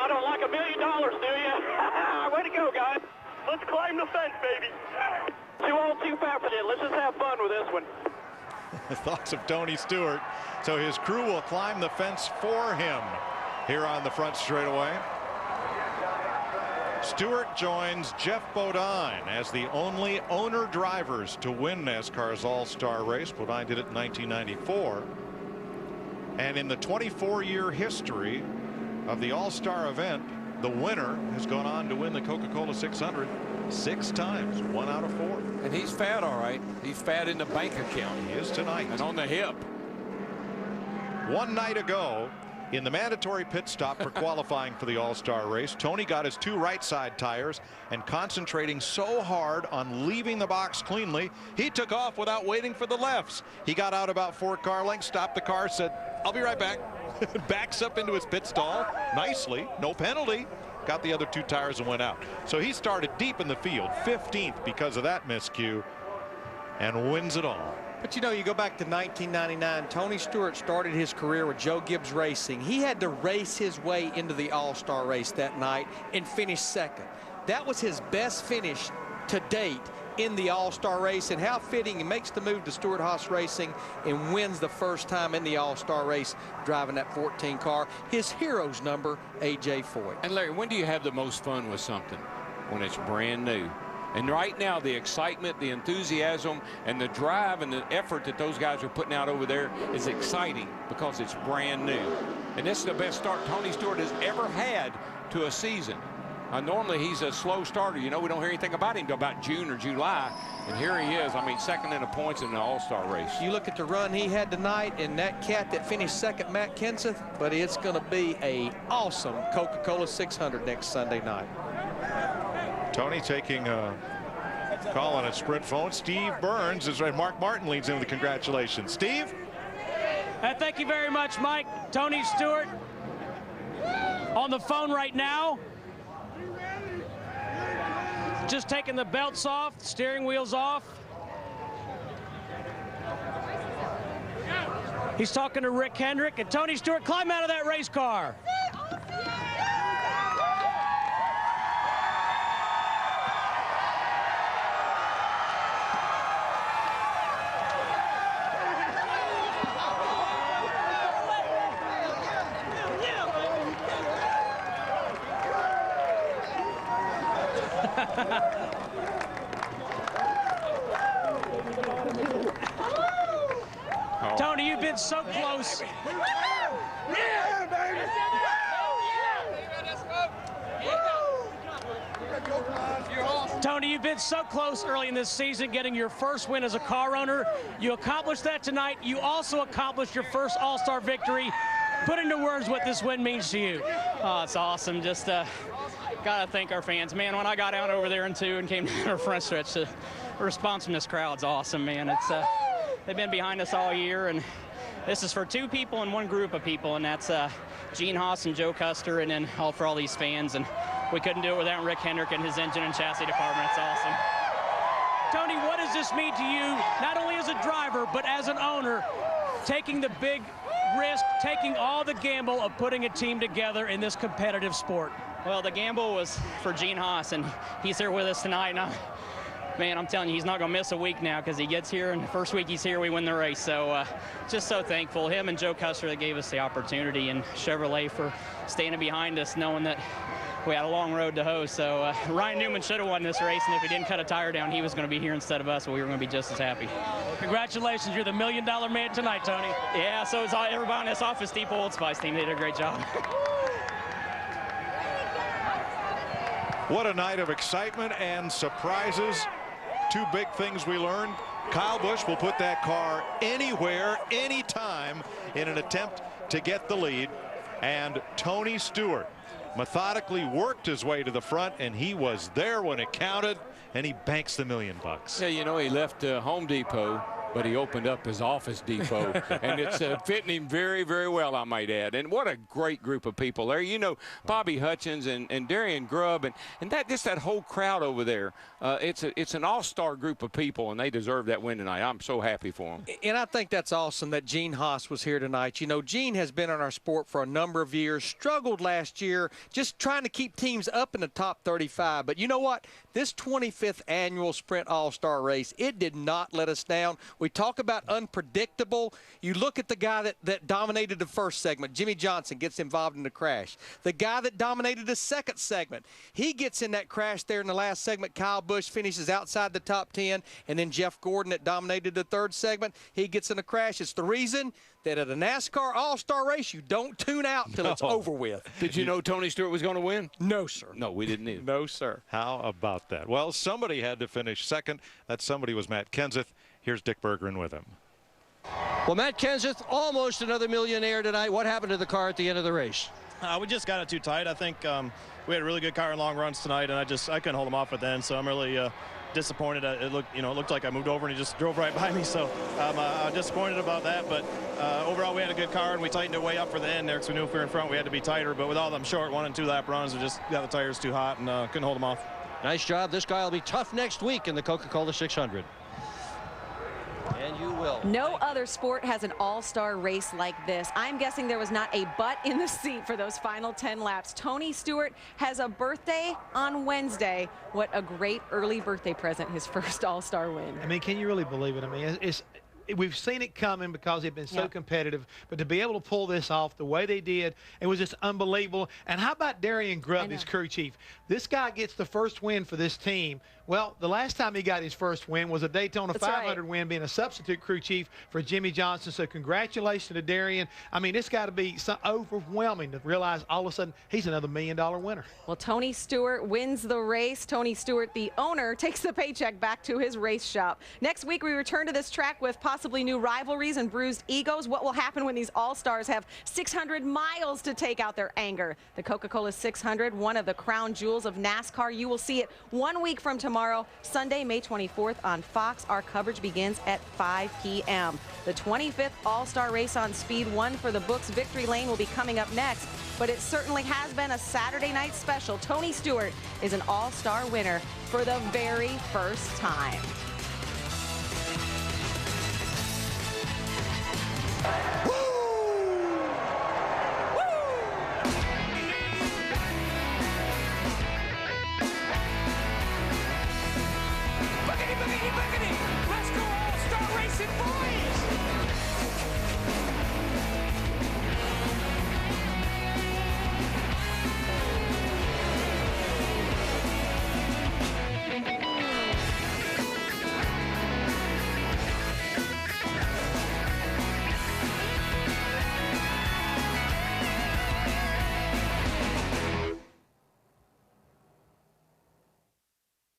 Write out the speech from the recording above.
I don't like $1 million, do you? Way to go, guys. Let's climb the fence, baby. Too old, too fat for it. Let's just have fun with this one. Thoughts of Tony Stewart. So his crew will climb the fence for him here on the front straightaway. Stewart joins Jeff Bodine as the only owner drivers to win NASCAR's All-Star race. Bodine did it in 1994. And in the 24-year history of the All-Star event, the winner has gone on to win the Coca-Cola 600 6 times, 1 out of 4. And he's fat, all right. He's fat in the bank account. He is tonight. And on the hip. One night ago, in the mandatory pit stop for qualifying for the All-Star race, Tony got his 2 right side tires, and concentrating so hard on leaving the box cleanly, he took off without waiting for the lefts. He got out about 4 car lengths, stopped the car, said, "I'll be right back." Backs up into his pit stall nicely, no penalty. Got the other 2 tires and went out. So he started deep in the field, 15th because of that miscue, and wins it all. But you know, you go back to 1999, Tony Stewart started his career with Joe Gibbs Racing. He had to race his way into the All-Star race that night and finish 2nd. That was his best finish to date in the All-Star race, and how fitting. He makes the move to Stewart-Haas Racing and wins the first time in the All-Star race driving that 14 car. His hero's number, A.J. Foyt. And Larry, when do you have the most fun with something? When it's brand new. And right now, the excitement, the enthusiasm, and the drive and the effort that those guys are putting out over there is exciting because it's brand new. And this is the best start Tony Stewart has ever had to a season. Normally, he's a slow starter. You know, we don't hear anything about him until about June or July. And here he is. I mean, 2nd in the points in the All-Star race. You look at the run he had tonight, and that cat that finished 2nd, Matt Kenseth, but it's going to be an awesome Coca-Cola 600 next Sunday night. Tony taking a call on a sprint phone. Steve Burns is right. Mark Martin leads in with the congratulations. Steve? Thank you very much, Mike. Tony Stewart on the phone right now. Just taking the belts off, steering wheels off. He's talking to Rick Hendrick, and Tony Stewart, climb out of that race car. Tony, you've been so close. Yeah, baby. Tony, you've been so close early in this season, getting your first win as a car owner. You accomplished that tonight. You also accomplished your first All-Star victory. Put into words what this win means to you. Oh, it's awesome. Just gotta thank our fans, man. When I got out over there in 2 and came down our front stretch, the response from this crowd's awesome, man. It's they've been behind us all year, and this is for 2 people and 1 group of people, and that's Gene Haas and Joe Custer, and then all for all these fans. And we couldn't do it without Rick Hendrick and his engine and chassis department. It's awesome. Tony, what does this mean to you, not only as a driver, but as an owner, taking the big risk, taking all the gamble of putting a team together in this competitive sport? Well, the gamble was for Gene Haas, and he's here with us tonight. And man, I'm telling you, he's not going to miss a week now because he gets here, and the first week he's here, we win the race. So just so thankful. Him and Joe Custer that gave us the opportunity, and Chevrolet for standing behind us, knowing that we had a long road to hoe. So Ryan Newman should have won this race, and if he didn't cut a tire down, he was going to be here instead of us, but we were going to be just as happy. Congratulations, you're the $1 million man tonight, Tony. Yeah, so is everybody in this office. Steve Old Spice team, they did a great job. What a night of excitement and surprises. 2 big things we learned. Kyle Busch will put that car anywhere, anytime in an attempt to get the lead. And Tony Stewart methodically worked his way to the front, and he was there when it counted, and he banks the $1 million. Yeah, you know, he left Home Depot but he opened up his Office Depot, and it's fitting him very, very well, I might add. And what a great group of people there. You know, Bobby Hutchins and Darian Grubb, and that whole crowd over there. It's an all-star group of people, and they deserve that win tonight. I'm so happy for them. And I think that's awesome that Gene Haas was here tonight. You know, Gene has been in our sport for a number of years, struggled last year, just trying to keep teams up in the top 35. But you know what? This 25th annual Sprint All-Star race, it did not let us down. We talk about unpredictable. You look at the guy that dominated the first segment. Jimmy Johnson gets involved in the crash. The guy that dominated the second segment, he gets in that crash there in the last segment. Kyle Busch finishes outside the top 10. And then Jeff Gordon that dominated the third segment, he gets in a crash. It's the reason that at a NASCAR All-Star race, you don't tune out till it's over with. Did you know Tony Stewart was going to win? No, sir. No, we didn't either. No, sir. How about that? Well, somebody had to finish second. That somebody was Matt Kenseth. Here's Dick Berggren with him. Well, Matt Kenseth, almost another millionaire tonight. What happened to the car at the end of the race? We just got it too tight. I think we had a really good car in long runs tonight, and I couldn't hold him off at the end. So I'm really disappointed. It looked like I moved over and he just drove right by me. So I'm disappointed about that. But overall, we had a good car, and we tightened it way up for the end there because we knew if we were in front, we had to be tighter. But with all them short 1- and 2-lap runs, we just got the tires too hot and couldn't hold them off. Nice job. This guy will be tough next week in the Coca-Cola 600. And you will. No other sport has an all-star race like this. I'm guessing there was not a butt in the seat for those final 10 laps. Tony Stewart has a birthday on Wednesday. What a great early birthday present, his first all-star win. I mean, can you really believe it? I mean, we've seen it coming because they've been so competitive, but to be able to pull this off the way they did, it was just unbelievable. And how about Darian Grubb, his crew chief? This guy gets the first win for this team. Well, the last time he got his first win was a Daytona 500 win, being a substitute crew chief for Jimmy Johnson. So congratulations to Darian. I mean, it's got to be so overwhelming to realize all of a sudden he's another $1 million winner. Well, Tony Stewart wins the race. Tony Stewart, the owner, takes the paycheck back to his race shop. Next week, we return to this track with possibly new rivalries and bruised egos. What will happen when these all-stars have 600 miles to take out their anger? The Coca-Cola 600, one of the crown jewels of NASCAR. You will see it 1 week from tomorrow, Sunday, May 24th on Fox. Our coverage begins at 5 p.m. The 25th All-Star race on Speed 1 for the books. Victory Lane will be coming up next, but it certainly has been a Saturday night special. Tony Stewart is an All-Star winner for the very first time.